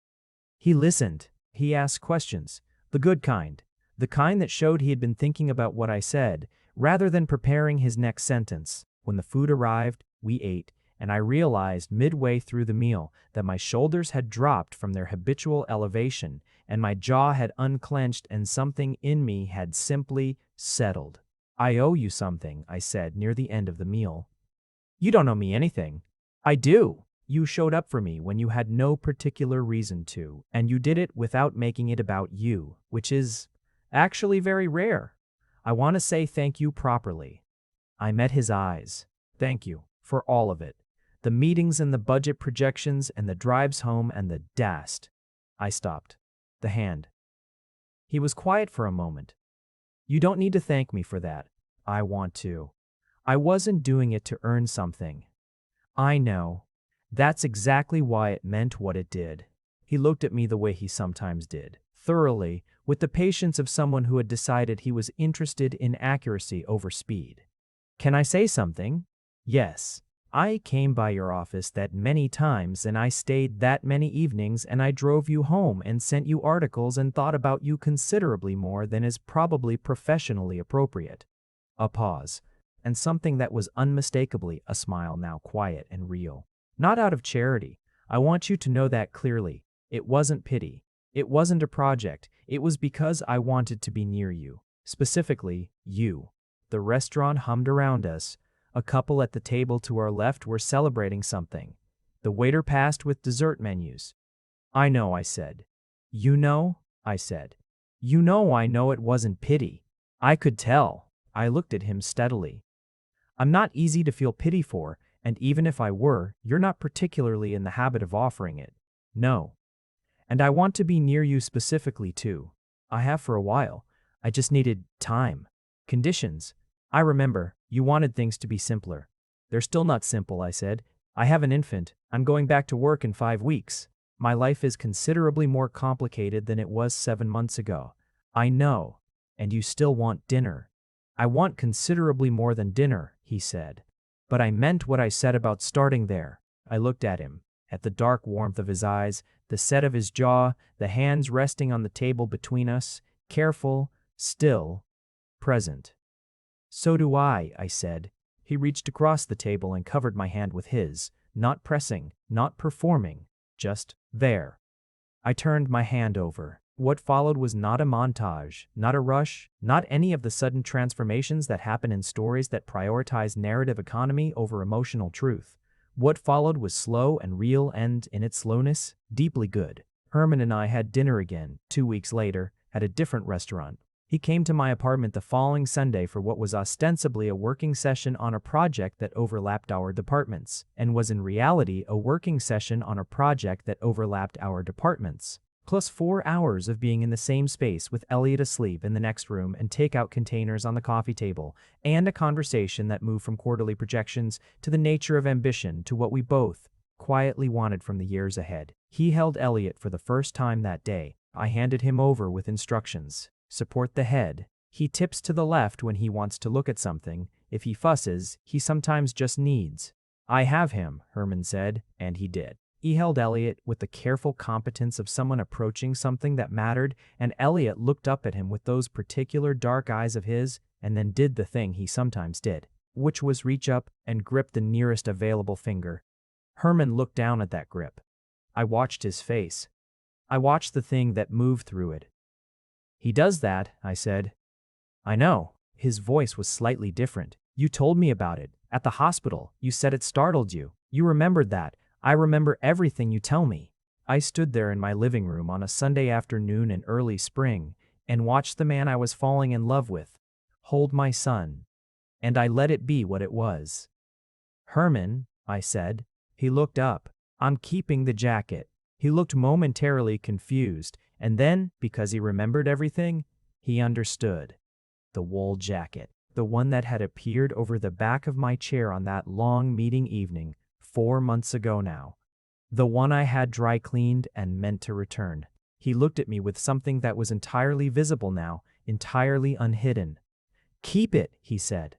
He listened. He asked questions. The good kind. The kind that showed he had been thinking about what I said, rather than preparing his next sentence. When the food arrived, we ate, and I realized midway through the meal that my shoulders had dropped from their habitual elevation, and my jaw had unclenched and something in me had simply settled. I owe you something, I said near the end of the meal. You don't owe me anything. I do. You showed up for me when you had no particular reason to, and you did it without making it about you, which is actually very rare. I want to say thank you properly. I met his eyes. Thank you for all of it. The meetings and the budget projections and the drives home and the dast. I stopped. The hand. He was quiet for a moment. You don't need to thank me for that. I want to. I wasn't doing it to earn something. I know. That's exactly why it meant what it did. He looked at me the way he sometimes did, thoroughly, with the patience of someone who had decided he was interested in accuracy over speed. Can I say something? Yes. I came by your office that many times and I stayed that many evenings and I drove you home and sent you articles and thought about you considerably more than is probably professionally appropriate. A pause, and something that was unmistakably a smile now quiet and real. Not out of charity. I want you to know that clearly. It wasn't pity. It wasn't a project. It was because I wanted to be near you. Specifically, you. The restaurant hummed around us. A couple at the table to our left were celebrating something. The waiter passed with dessert menus. I know, I said. You know, I said. You know I know it wasn't pity. I could tell. I looked at him steadily. I'm not easy to feel pity for, And even if I were, you're not particularly in the habit of offering it. No. And I want to be near you specifically too. I have for a while. I just needed time. Conditions. I remember, you wanted things to be simpler. They're still not simple, I said. I have an infant. I'm going back to work in 5 weeks. My life is considerably more complicated than it was 7 months ago. I know. And you still want dinner. I want considerably more than dinner, he said. But I meant what I said about starting there. I looked at him, at the dark warmth of his eyes, the set of his jaw, the hands resting on the table between us, careful, still, present. So do I said. He reached across the table and covered my hand with his, not pressing, not performing, just there. I turned my hand over. What followed was not a montage, not a rush, not any of the sudden transformations that happen in stories that prioritize narrative economy over emotional truth. What followed was slow and real and, in its slowness, deeply good. Herman and I had dinner again, 2 weeks later, at a different restaurant. He came to my apartment the following Sunday for what was ostensibly a working session on a project that overlapped our departments, and was in reality a working session on a project that overlapped our departments. Plus 4 hours of being in the same space with Elliot asleep in the next room and takeout containers on the coffee table, and a conversation that moved from quarterly projections to the nature of ambition to what we both quietly wanted from the years ahead. He held Elliot for the first time that day. I handed him over with instructions. Support the head. He tips to the left when he wants to look at something. If he fusses, he sometimes just needs. I have him, Herman said, and he did. He held Elliot with the careful competence of someone approaching something that mattered, and Elliot looked up at him with those particular dark eyes of his, and then did the thing he sometimes did, which was reach up and grip the nearest available finger. Herman looked down at that grip. I watched his face. I watched the thing that moved through it. He does that, I said. I know. His voice was slightly different. You told me about it. At the hospital, you said it startled you. You remembered that. I remember everything you tell me. I stood there in my living room on a Sunday afternoon in early spring and watched the man I was falling in love with hold my son. And I let it be what it was. Herman, I said. He looked up. I'm keeping the jacket. He looked momentarily confused, and then, because he remembered everything, he understood. The wool jacket, the one that had appeared over the back of my chair on that long meeting evening, 4 months ago now. The one I had dry cleaned and meant to return. He looked at me with something that was entirely visible now, entirely unhidden. Keep it, he said.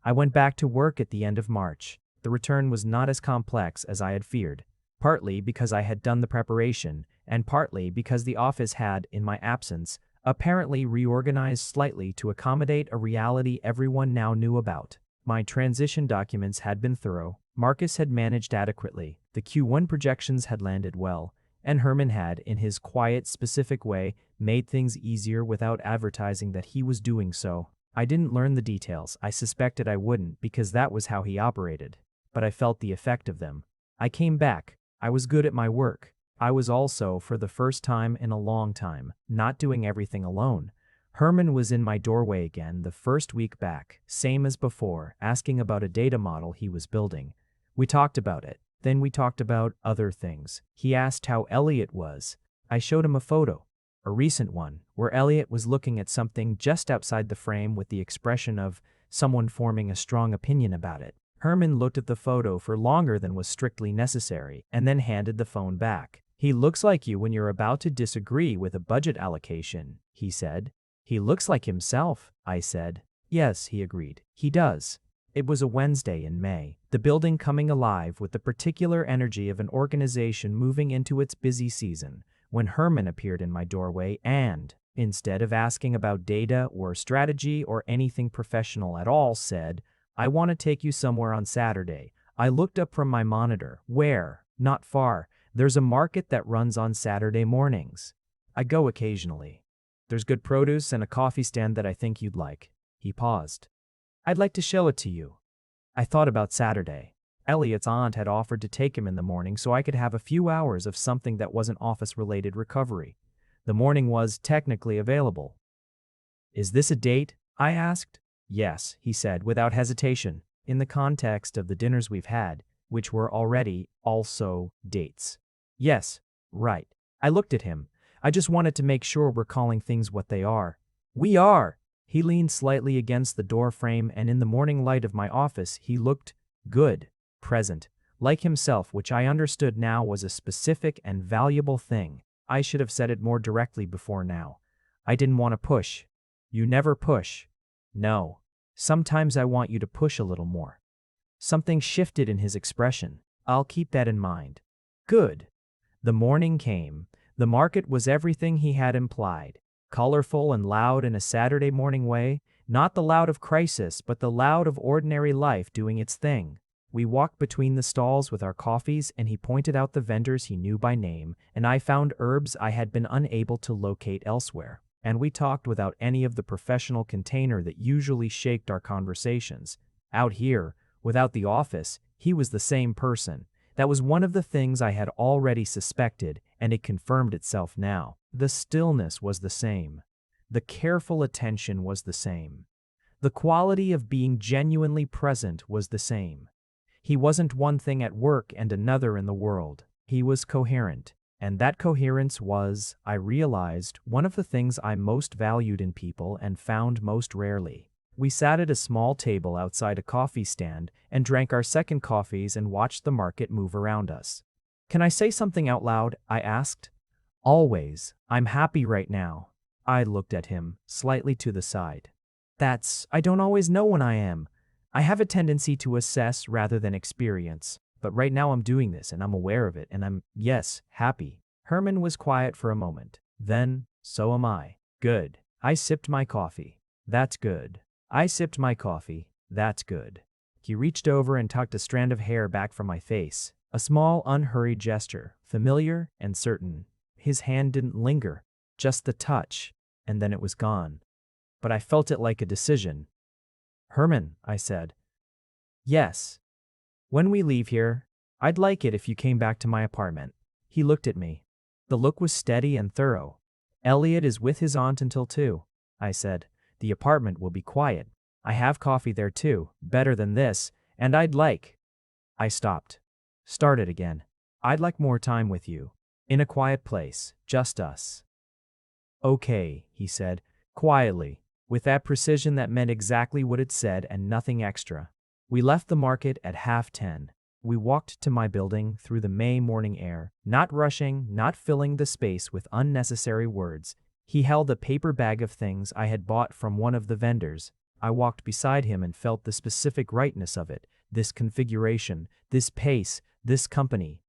I went back to work at the end of March. The return was not as complex as I had feared. Partly because I had done the preparation, and partly because the office had, in my absence, apparently reorganized slightly to accommodate a reality everyone now knew about. My transition documents had been thorough, Marcus had managed adequately, the Q1 projections had landed well, and Herman had, in his quiet, specific way, made things easier without advertising that he was doing so. I didn't learn the details. I suspected I wouldn't, because that was how he operated. But I felt the effect of them. I came back. I was good at my work. I was also, for the first time in a long time, not doing everything alone. Herman was in my doorway again the first week back, same as before, asking about a data model he was building. We talked about it. Then we talked about other things. He asked how Elliot was. I showed him a photo, a recent one, where Elliot was looking at something just outside the frame with the expression of someone forming a strong opinion about it. Herman looked at the photo for longer than was strictly necessary, and then handed the phone back. He looks like you when you're about to disagree with a budget allocation, he said. He looks like himself, I said. Yes, he agreed. He does. It was a Wednesday in May, the building coming alive with the particular energy of an organization moving into its busy season, when Herman appeared in my doorway and, instead of asking about data or strategy or anything professional at all, said, I want to take you somewhere on Saturday. I looked up from my monitor. Where? Not far. There's a market that runs on Saturday mornings. I go occasionally. There's good produce and a coffee stand that I think you'd like. He paused. I'd like to show it to you. I thought about Saturday. Elliot's aunt had offered to take him in the morning so I could have a few hours of something that wasn't office-related recovery. The morning was technically available. Is this a date? I asked. Yes, he said without hesitation. in the context of the dinners we've had, which were already also dates. Yes, right. I looked at him. I just wanted to make sure we're calling things what they are. We are! He leaned slightly against the door frame, and in the morning light of my office, he looked good, present, like himself, which I understood now was a specific and valuable thing. I should have said it more directly before now. I didn't want to push. You never push. No. Sometimes I want you to push a little more. Something shifted in his expression. I'll keep that in mind. Good. The morning came. The market was everything he had implied. Colorful and loud in a Saturday morning way, not the loud of crisis, but the loud of ordinary life doing its thing. We walked between the stalls with our coffees, and he pointed out the vendors he knew by name, and I found herbs I had been unable to locate elsewhere. And we talked without any of the professional container that usually shaped our conversations. Out here, without the office, he was the same person. That was one of the things I had already suspected, and it confirmed itself now. The stillness was the same. The careful attention was the same. The quality of being genuinely present was the same. He wasn't one thing at work and another in the world. He was coherent. And that coherence was, I realized, one of the things I most valued in people and found most rarely. We sat at a small table outside a coffee stand and drank our second coffees and watched the market move around us. Can I say something out loud? I asked. Always. I'm happy right now. I looked at him, slightly to the side. I don't always know when I am. I have a tendency to assess rather than experience. But right now I'm doing this and I'm aware of it and I'm, yes, happy. Herman was quiet for a moment. Then, so am I. Good. I sipped my coffee. That's good. I sipped my coffee. That's good. He reached over and tucked a strand of hair back from my face. A small, unhurried gesture, familiar and certain. His hand didn't linger, just the touch, and then it was gone. But I felt it like a decision. Herman, I said. Yes. When we leave here, I'd like it if you came back to my apartment. He looked at me. The look was steady and thorough. Elliot is with his aunt until 2, I said. The apartment will be quiet. I have coffee there too, better than this, and I stopped. Started again. I'd like more time with you. In a quiet place, just us. Okay, he said, quietly, with that precision that meant exactly what it said and nothing extra. We left the market at 10:30. We walked to my building through the May morning air, not rushing, not filling the space with unnecessary words. He held a paper bag of things I had bought from one of the vendors. I walked beside him and felt the specific rightness of it, this configuration, this pace, this company.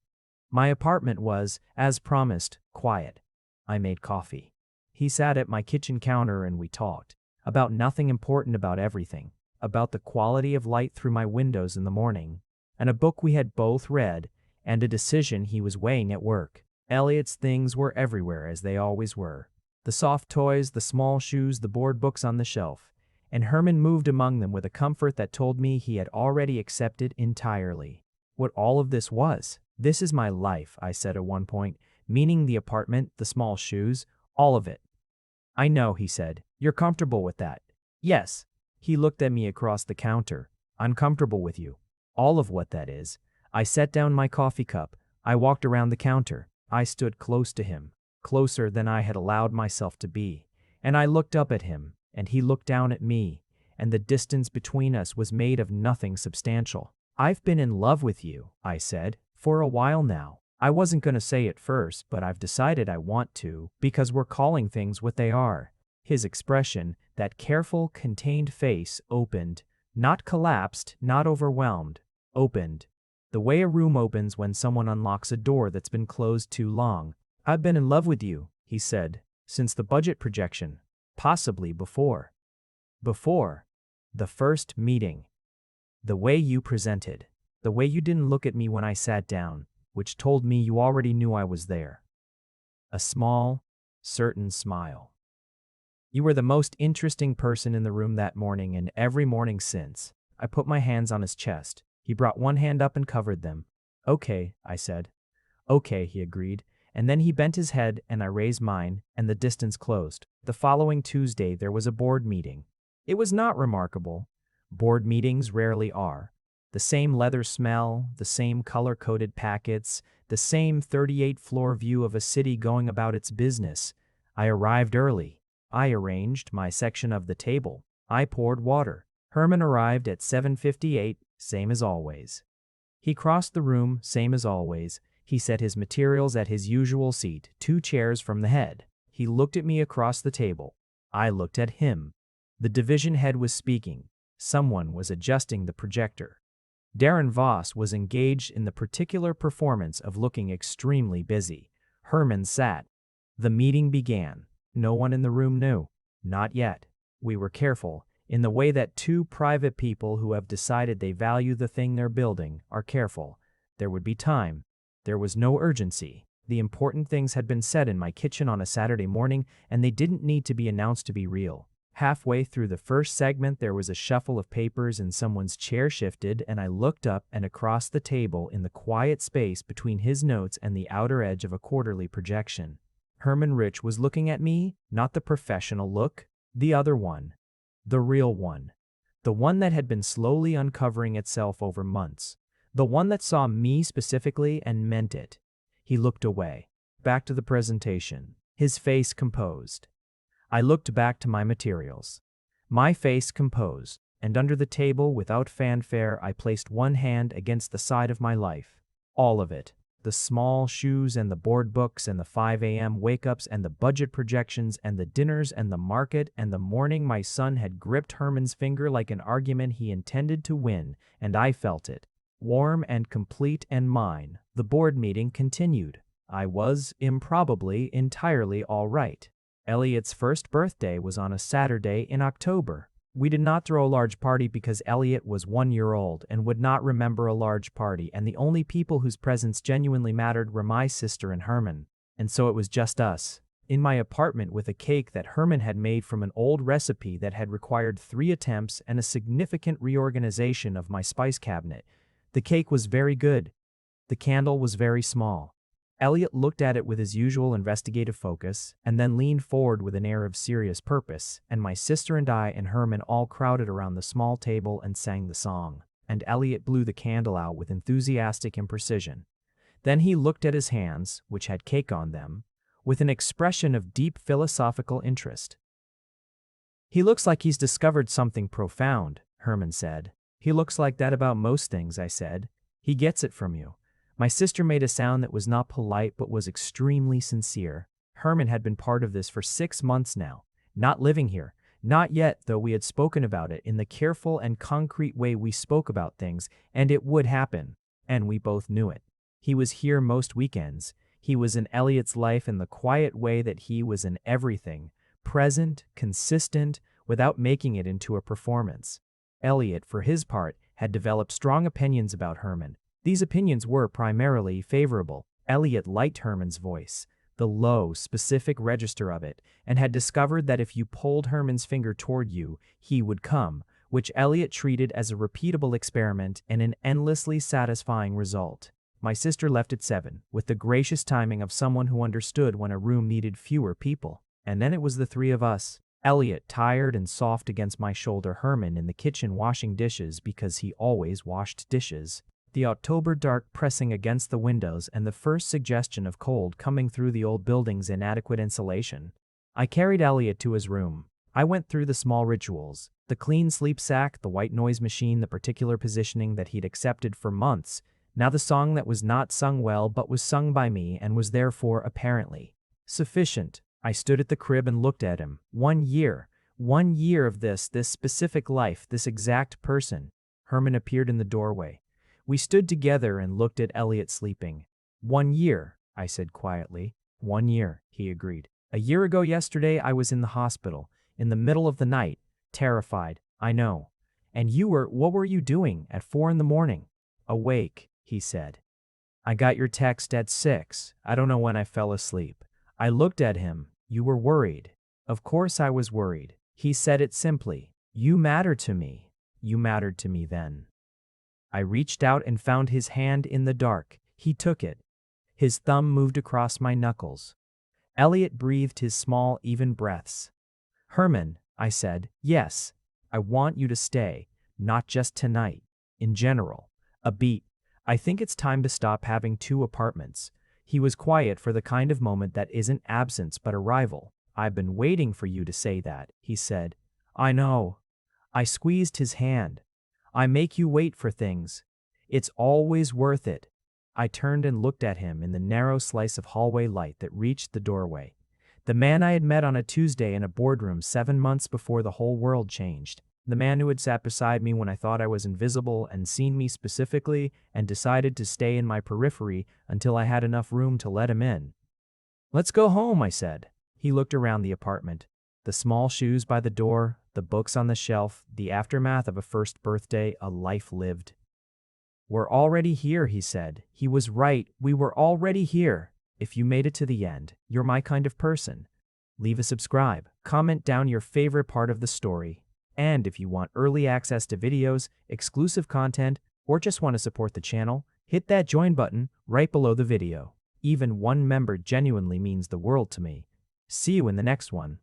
My apartment was, as promised, quiet. I made coffee. He sat at my kitchen counter and we talked. About nothing important, about everything. About the quality of light through my windows in the morning, and a book we had both read, and a decision he was weighing at work. Elliot's things were everywhere, as they always were. The soft toys, the small shoes, the board books on the shelf. And Herman moved among them with a comfort that told me he had already accepted entirely what all of this was. This is my life, I said at one point, meaning the apartment, the small shoes, all of it. I know, he said. You're comfortable with that. Yes. He looked at me across the counter. I'm comfortable with you. All of what that is. I set down my coffee cup. I walked around the counter. I stood close to him, closer than I had allowed myself to be. And I looked up at him, and he looked down at me, and the distance between us was made of nothing substantial. I've been in love with you, I said, for a while now. I wasn't going to say it first, but I've decided I want to, because we're calling things what they are. His expression, that careful, contained face, opened, not collapsed, not overwhelmed, opened. The way a room opens when someone unlocks a door that's been closed too long. I've been in love with you, he said, since the budget projection. Possibly before. Before. The first meeting. The way you presented. The way you didn't look at me when I sat down, which told me you already knew I was there. A small, certain smile. You were the most interesting person in the room that morning and every morning since. I put my hands on his chest. He brought one hand up and covered them. Okay, I said. Okay, he agreed, and then he bent his head and I raised mine, and the distance closed. The following Tuesday there was a board meeting. It was not remarkable. Board meetings rarely are. The same leather smell, the same color-coded packets, the same 38-floor view of a city going about its business. I arrived early. I arranged my section of the table. I poured water. Herman arrived at 7:58, same as always. He crossed the room, same as always. He set his materials at his usual seat, 2 chairs from the head. He looked at me across the table. I looked at him. The division head was speaking. Someone was adjusting the projector. Darren Voss was engaged in the particular performance of looking extremely busy. Herman sat. The meeting began. No one in the room knew. Not yet. We were careful, in the way that 2 private people who have decided they value the thing they're building are careful. There would be time. There was no urgency. The important things had been said in my kitchen on a Saturday morning, and they didn't need to be announced to be real. Halfway through the first segment, there was a shuffle of papers and someone's chair shifted, and I looked up and across the table in the quiet space between his notes and the outer edge of a quarterly projection. Herman Rich was looking at me, not the professional look, the other one. The real one. The one that had been slowly uncovering itself over months. The one that saw me specifically and meant it. He looked away. Back to the presentation. His face composed. I looked back to my materials. My face composed, and under the table, without fanfare, I placed one hand against the side of my life. All of it. The small shoes and the board books and the 5 a.m. wake-ups and the budget projections and the dinners and the market and the morning my son had gripped Herman's finger like an argument he intended to win, and I felt it. Warm and complete and mine. The board meeting continued. I was, improbably, entirely all right. Elliot's first birthday was on a Saturday in October. We did not throw a large party because Elliot was 1 year old and would not remember a large party, and the only people whose presence genuinely mattered were my sister and Herman. And so it was just us, in my apartment with a cake that Herman had made from an old recipe that had required 3 attempts and a significant reorganization of my spice cabinet. The cake was very good. The candle was very small. Elliot looked at it with his usual investigative focus, and then leaned forward with an air of serious purpose, and my sister and I and Herman all crowded around the small table and sang the song, and Elliot blew the candle out with enthusiastic imprecision. Then he looked at his hands, which had cake on them, with an expression of deep philosophical interest. "He looks like he's discovered something profound," Herman said. "He looks like that about most things," I said. "He gets it from you." My sister made a sound that was not polite but was extremely sincere. Herman had been part of this for 6 months now, not living here. Not yet, though we had spoken about it in the careful and concrete way we spoke about things, and it would happen, and we both knew it. He was here most weekends. He was in Elliot's life in the quiet way that he was in everything, present, consistent, without making it into a performance. Elliot, for his part, had developed strong opinions about Herman. These opinions were primarily favorable. Elliot liked Herman's voice, the low, specific register of it, and had discovered that if you pulled Herman's finger toward you, he would come, which Elliot treated as a repeatable experiment and an endlessly satisfying result. My sister left at 7, with the gracious timing of someone who understood when a room needed fewer people. And then it was the 3 of us. Elliot, tired and soft against my shoulder, Herman in the kitchen washing dishes because he always washed dishes. The October dark pressing against the windows and the first suggestion of cold coming through the old building's inadequate insulation. I carried Elliot to his room. I went through the small rituals, the clean sleep sack, the white noise machine, the particular positioning that he'd accepted for months, now the song that was not sung well but was sung by me and was therefore apparently sufficient. I stood at the crib and looked at him. 1 year. 1 year of this specific life, this exact person. Herman appeared in the doorway. We stood together and looked at Elliot sleeping. 1 year, I said quietly. 1 year, he agreed. A year ago yesterday I was in the hospital, in the middle of the night, terrified, I know. And what were you doing at 4 in the morning? Awake, he said. I got your text at 6. I don't know when I fell asleep. I looked at him. You were worried. Of course I was worried. He said it simply. You matter to me. You mattered to me then. I reached out and found his hand in the dark. He took it. His thumb moved across my knuckles. Elliot breathed his small, even breaths. Herman, I said, yes, I want you to stay. not just tonight. In general. A beat. I think it's time to stop having two apartments. He was quiet for the kind of moment that isn't absence but arrival. I've been waiting for you to say that, he said. I know. I squeezed his hand. I make you wait for things. It's always worth it. I turned and looked at him in the narrow slice of hallway light that reached the doorway. The man I had met on a Tuesday in a boardroom 7 months before the whole world changed. The man who had sat beside me when I thought I was invisible and seen me specifically and decided to stay in my periphery until I had enough room to let him in. Let's go home, I said. He looked around the apartment. The small shoes by the door, the books on the shelf, the aftermath of a first birthday, a life lived. We're already here, he said. He was right, we were already here. If you made it to the end, you're my kind of person. Leave a subscribe, comment down your favorite part of the story. And if you want early access to videos, exclusive content, or just want to support the channel, hit that join button right below the video. Even one member genuinely means the world to me. See you in the next one.